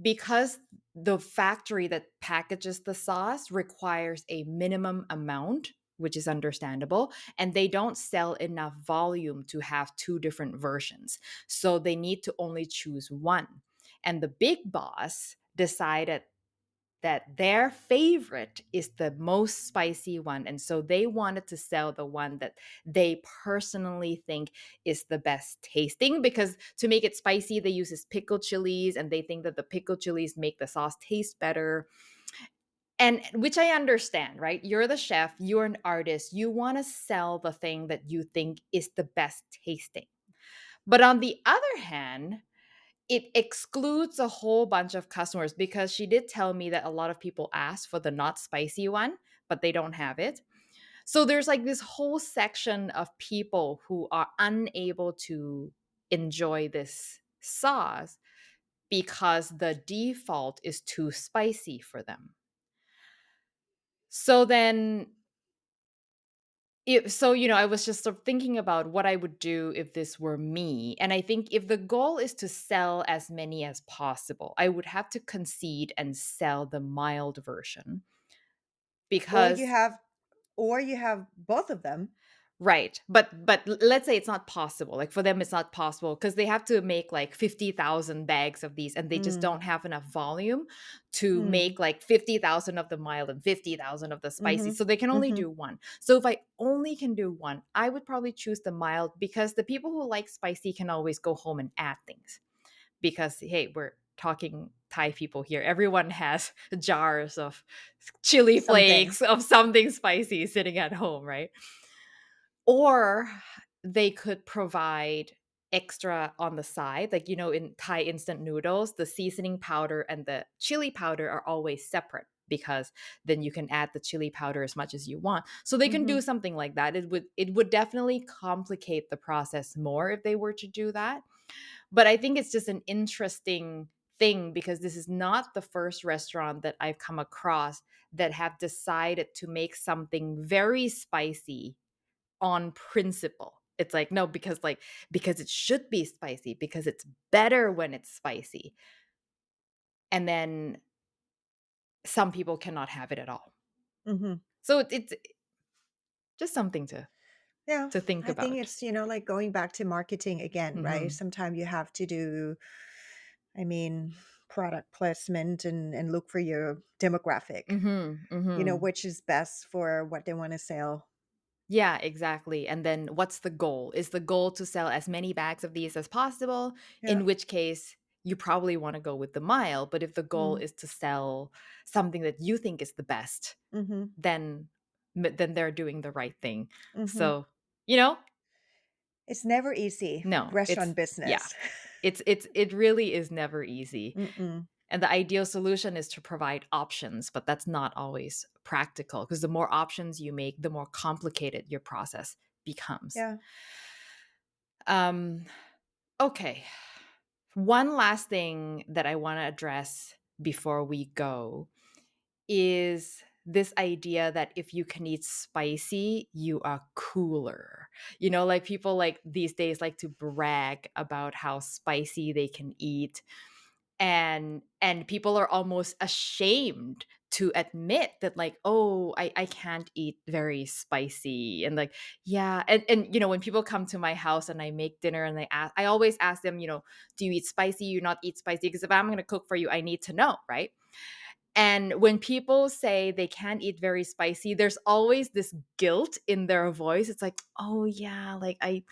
Speaker 2: because the factory that packages the sauce requires a minimum amount, which is understandable, and they don't sell enough volume to have two different versions. So they need to only choose one. And the big boss decided that their favorite is the most spicy one. And so they wanted to sell the one that they personally think is the best tasting, because to make it spicy, they use this pickled chilies and they think that the pickled chilies make the sauce taste better. And which I understand, right? You're the chef, you're an artist, you want to sell the thing that you think is the best tasting. But on the other hand, it excludes a whole bunch of customers, because she did tell me that a lot of people ask for the not spicy one, but they don't have it. So there's like this whole section of people who are unable to enjoy this sauce because the default is too spicy for them. So then I was just sort of thinking about what I would do if this were me. And I think if the goal is to sell as many as possible, I would have to concede and sell the mild version
Speaker 1: Or you
Speaker 2: because
Speaker 1: have or you have both of them.
Speaker 2: right. But let's say it's not possible. Like for them it's not possible because they have to make like 50,000 bags of these and they just
Speaker 1: Mm,
Speaker 2: don't have enough volume to
Speaker 1: mm,
Speaker 2: make like 50,000 of the mild and 50,000 of the spicy.
Speaker 1: mhm,
Speaker 2: So they can only
Speaker 1: mhm.
Speaker 2: do one. So if I only can do one, I would probably choose the mild, because the people who like spicy can always go home and add things. Because hey, we're talking Thai people here. Everyone has jars of chili
Speaker 1: Something.
Speaker 2: flakes of something spicy sitting at home, right? Or they could provide extra on the side. Like, in Thai instant noodles, the seasoning powder and the chili powder are always separate, because then you can add the chili powder as much as you want. So they can do
Speaker 1: Mhm,
Speaker 2: something like that. It would definitely complicate the process more if they were to do that. But I think it's just an interesting thing, because this is not the first restaurant that I've come across that have decided to make something very spicy on principle. It's like, no, because it should be spicy, because it's better when it's spicy. And then some people cannot have it at all.
Speaker 1: mhm.
Speaker 2: So it's just something to
Speaker 1: Yeah,
Speaker 2: think
Speaker 1: I think
Speaker 2: about.
Speaker 1: it's, like going back to marketing again, right?
Speaker 2: Mhm.
Speaker 1: Sometimes you have to do, I mean, product placement and look for your demographic,
Speaker 2: Mhm. Mhm.
Speaker 1: which is best for what they want to sell.
Speaker 2: Yeah, exactly. And then what's the goal? Is the goal to sell as many bags of these as possible?
Speaker 1: Yeah.
Speaker 2: In which case, you probably want to go with the mile. But if the goal
Speaker 1: Mm,
Speaker 2: is to sell something that you think is the best,
Speaker 1: mhm,
Speaker 2: then then they're doing the right thing.
Speaker 1: mhm.
Speaker 2: So, you know,
Speaker 1: It's never easy,
Speaker 2: no,
Speaker 1: restaurant
Speaker 2: yeah.
Speaker 1: business.
Speaker 2: It really is never easy.
Speaker 1: Mm-mm.
Speaker 2: And the ideal solution is to provide options, but that's not always practical, because the more options you make, the more complicated your process becomes.
Speaker 1: Yeah.
Speaker 2: Um okay. One last thing that I want to address before we go is this idea that if you can eat spicy, you are cooler. Like people like these days like to brag about how spicy they can eat, and people are almost ashamed to admit that, like, oh, I can't eat very spicy. And like, yeah. And when people come to my house and I make dinner and I always ask them, do you eat spicy? You not eat spicy? Because if I'm going to cook for you, I need to know, right? And when people say they can't eat very spicy, there's always this guilt in their voice. It's like, "Oh yeah, like I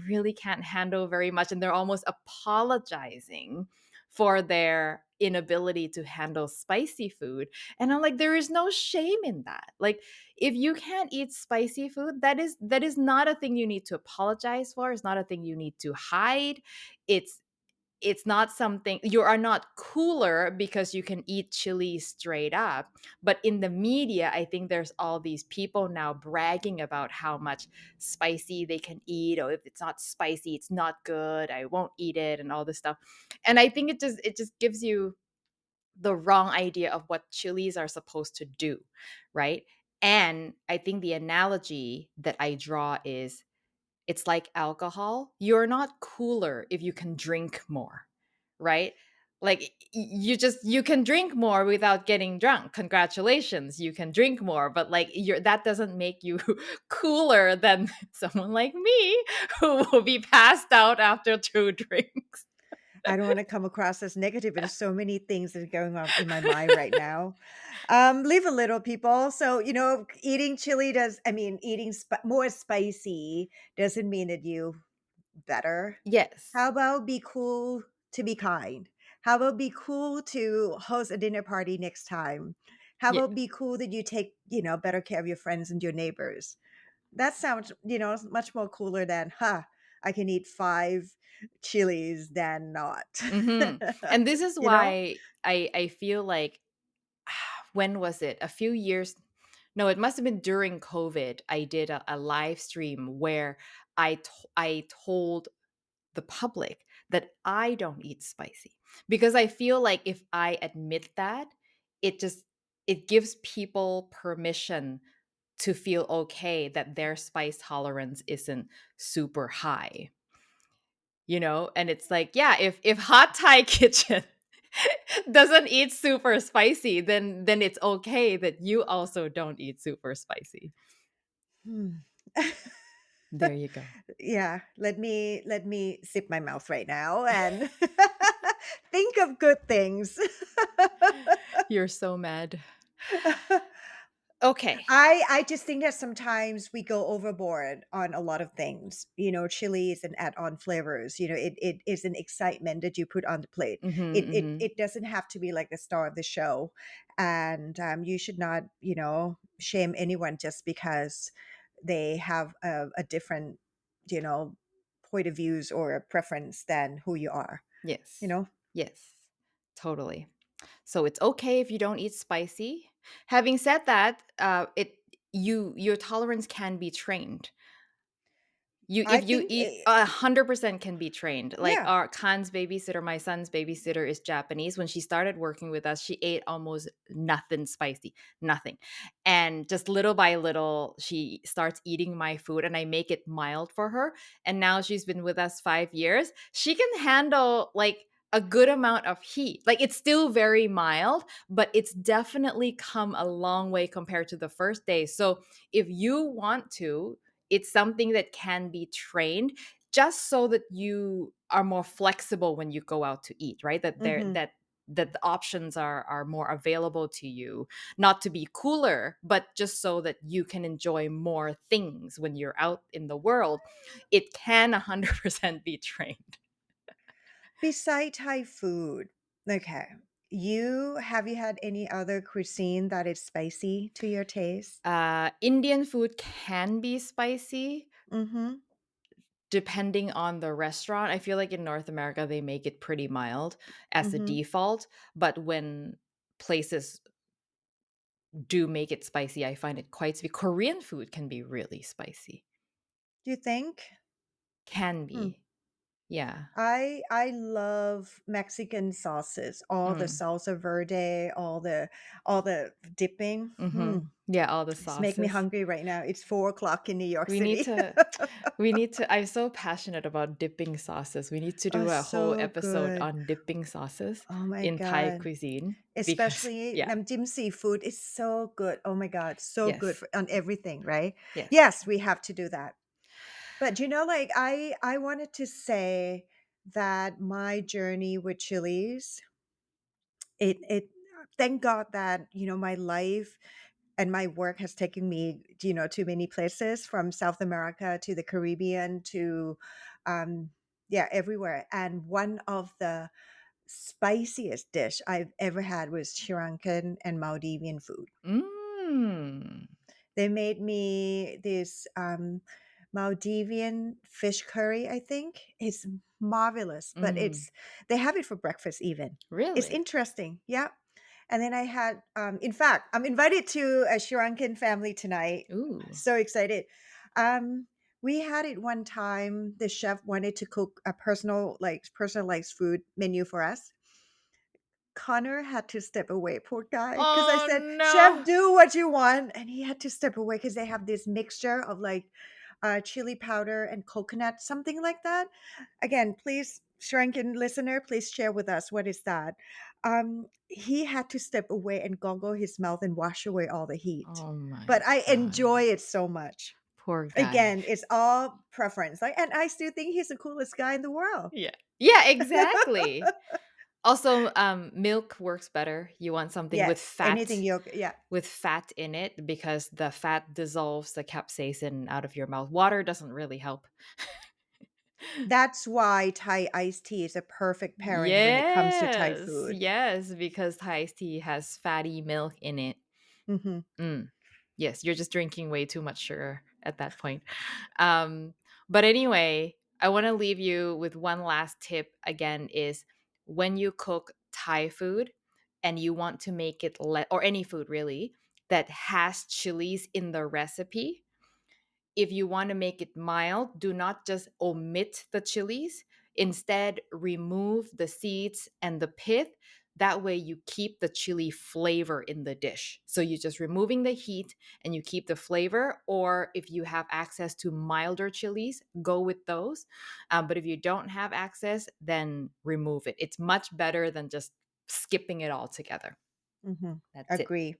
Speaker 2: really can't handle very much." And they're almost apologizing for their inability to handle spicy food. And I'm like, there is no shame in that. Like, if you can't eat spicy food, that is not a thing you need to apologize for. It's not a thing you need to hide. It's it's not something you are not cooler because you can eat chili straight up. But in the media, I think there's all these people now bragging about how much spicy they can eat, or if it's not spicy it's not good, I won't eat it, and all this stuff. And I think it just gives you the wrong idea of what chilies are supposed to do, right? And I think the analogy that I draw is, it's like alcohol. You're not cooler if you can drink more, right? Like, you can drink more without getting drunk. Congratulations, you can drink more, but like, that doesn't make you cooler than someone like me who will be passed out after two drinks.
Speaker 1: I don't want to come across as negative. There's so many things that are going on in my mind right now. Leave a little, people. So, eating chili does, I mean, eating more spicy doesn't mean that you better. How
Speaker 2: Yes.
Speaker 1: about be cool to be kind? How about be cool to host a dinner party next time? How
Speaker 2: Yeah.
Speaker 1: about be cool that you take, better care of your friends and your neighbors? That sounds, much more cooler than, I can eat 5 chilies than not.
Speaker 2: Hmm. And this is
Speaker 1: You know?
Speaker 2: why I feel like, when was it? A few years. No, it must have been during COVID. I did a live stream where I told the public that I don't eat spicy, because I feel like if I admit that, it just it gives people permission to feel okay that their spice tolerance isn't super high. And it's like, yeah, if Hot Thai Kitchen doesn't eat super spicy, then it's okay that you also don't eat super spicy.
Speaker 1: Hmm.
Speaker 2: There you go.
Speaker 1: Yeah, let me sip my mouth right now and think of good things.
Speaker 2: You're so mad. Okay.
Speaker 1: I just think that sometimes we go overboard on a lot of things. Chilies and add-on flavors. It is an excitement that you put on the plate.
Speaker 2: Mhm,
Speaker 1: It doesn't have to be like the star of the show, and you should not shame anyone just because they have a different you know point of views or a preference than who you are. You
Speaker 2: yes.
Speaker 1: know.
Speaker 2: Yes. Totally. So it's okay if you don't eat spicy. Having said that, your tolerance can be trained.
Speaker 1: I
Speaker 2: If you
Speaker 1: think,
Speaker 2: eat 100% can be trained. Like,
Speaker 1: yeah.
Speaker 2: our Khan's babysitter, my son's babysitter, is Japanese. When she started working with us, she ate almost nothing spicy, nothing. And just little by little, she starts eating my food and I make it mild for her. And now she's been with us 5 years. She can handle like a good amount of heat. Like, it's still very mild, but it's definitely come a long way compared to the first day. So if you want to, it's something that can be trained, just so that you are more flexible when you go out to eat, right? That there
Speaker 1: Hmm.
Speaker 2: that the options are more available to you, not to be cooler, but just so that you can enjoy more things when you're out in the world. It can 100% be trained.
Speaker 1: Beside Thai food, okay. Have you had any other cuisine that is spicy to your taste?
Speaker 2: Indian food can be spicy
Speaker 1: Mhm.
Speaker 2: depending on the restaurant. I feel like in North America they make it pretty mild as a
Speaker 1: Mhm.
Speaker 2: default, but when places do make it spicy, I find it quite sweet. Korean food can be really spicy.
Speaker 1: Do you think?
Speaker 2: Can
Speaker 1: Hmm.
Speaker 2: be. Yeah.
Speaker 1: I love Mexican sauces, all the
Speaker 2: Mm.
Speaker 1: salsa verde, all the dipping.
Speaker 2: Mhm. Yeah, all the
Speaker 1: It's making me
Speaker 2: sauces.
Speaker 1: hungry right now. It's 4 o'clock in New York
Speaker 2: We need
Speaker 1: City.
Speaker 2: to I'm so passionate about dipping sauces. We need to
Speaker 1: Oh,
Speaker 2: do a whole
Speaker 1: so
Speaker 2: episode
Speaker 1: good.
Speaker 2: on dipping sauces
Speaker 1: Oh my
Speaker 2: in Thai
Speaker 1: god.
Speaker 2: cuisine because
Speaker 1: Especially
Speaker 2: yeah.
Speaker 1: nam dim seafood is so good. Oh my god, so good
Speaker 2: Yes.
Speaker 1: for on everything, right?
Speaker 2: Yes.
Speaker 1: Yes, we have to do that. But like I wanted to say that my journey with chilies, it thank God that my life and my work has taken me to many places, from South America to the Caribbean to um yeah, everywhere. And one of the spiciest dish I've ever had was Sri Lankan and Maldivian food.
Speaker 2: Mm.
Speaker 1: They made me this Maldivian fish curry, I think. It's marvelous, but
Speaker 2: Mm.
Speaker 1: they have it for breakfast even. It's
Speaker 2: Really?
Speaker 1: interesting. Yeah. And then I had, in fact, I'm invited to a Sri Lankan family tonight.
Speaker 2: Ooh.
Speaker 1: So excited. Um, we had it one time. The chef wanted to cook a personalized food menu for us. Connor had to step away, poor guy, because I
Speaker 2: Oh
Speaker 1: said,
Speaker 2: no.
Speaker 1: "Chef, do what you want," and he had to step away because they have this mixture of like chili powder and coconut, something like that. Again, please, Shrinking listener, please share with us what is that. He had to step away and goggle his mouth and wash away all the heat,
Speaker 2: Oh
Speaker 1: but
Speaker 2: my
Speaker 1: I
Speaker 2: god.
Speaker 1: enjoy it so much.
Speaker 2: Poor guy.
Speaker 1: Again, it's all preference, like, and I still think he's the coolest guy in the world.
Speaker 2: Yeah. Yeah, exactly. Also, milk works better. You want something
Speaker 1: Yes, anything yolk, yeah.
Speaker 2: with fat in it because the fat dissolves the capsaicin out of your mouth. Water doesn't really help.
Speaker 1: That's why Thai iced tea is a perfect pairing when it comes to Thai
Speaker 2: Yes,
Speaker 1: food.
Speaker 2: yes, because Thai iced tea has fatty milk in it.
Speaker 1: Mhm,
Speaker 2: Mm. Yes, you're just drinking way too much sugar at that point. Um, but anyway, I want to leave you with one last tip again is when you cook Thai food and you want to make it or any food really that has chilies in the recipe, if you want to make it mild, do not just omit the chilies. Instead, remove the seeds and the pith. That way, you keep the chili flavor in the dish. So you're just removing the heat and you keep the flavor. Or if you have access to milder chilies, go with those. But if you don't have access, then remove it. It's much better than just skipping it all together.
Speaker 1: mhm.
Speaker 2: That's it.
Speaker 1: Agree.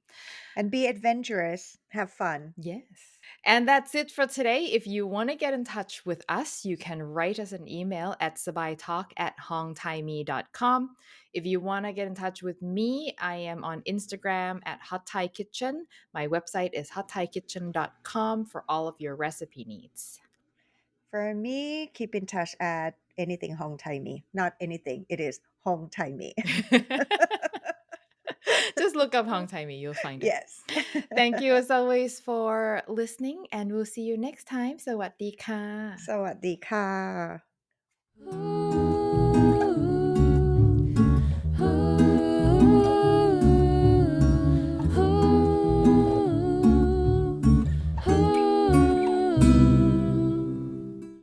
Speaker 1: And be adventurous, have fun.
Speaker 2: Yes. And that's it for today. If you want to get in touch with us, you can write us an email at sabaitalk@hongtaime.com. If you want to get in touch with me, I am on Instagram at Hot Thai Kitchen. My website is hotthaikitchen.com for all of your recipe needs.
Speaker 1: For me, keep in touch at anything Hong Taimee. Not anything, it is Hong Taimee.
Speaker 2: Just look up Hong Taime, you'll find it.
Speaker 1: Yes.
Speaker 2: Thank you as always for listening, and we'll see you next time. สวัสดีค่ะ
Speaker 1: สวัสดีค่ะ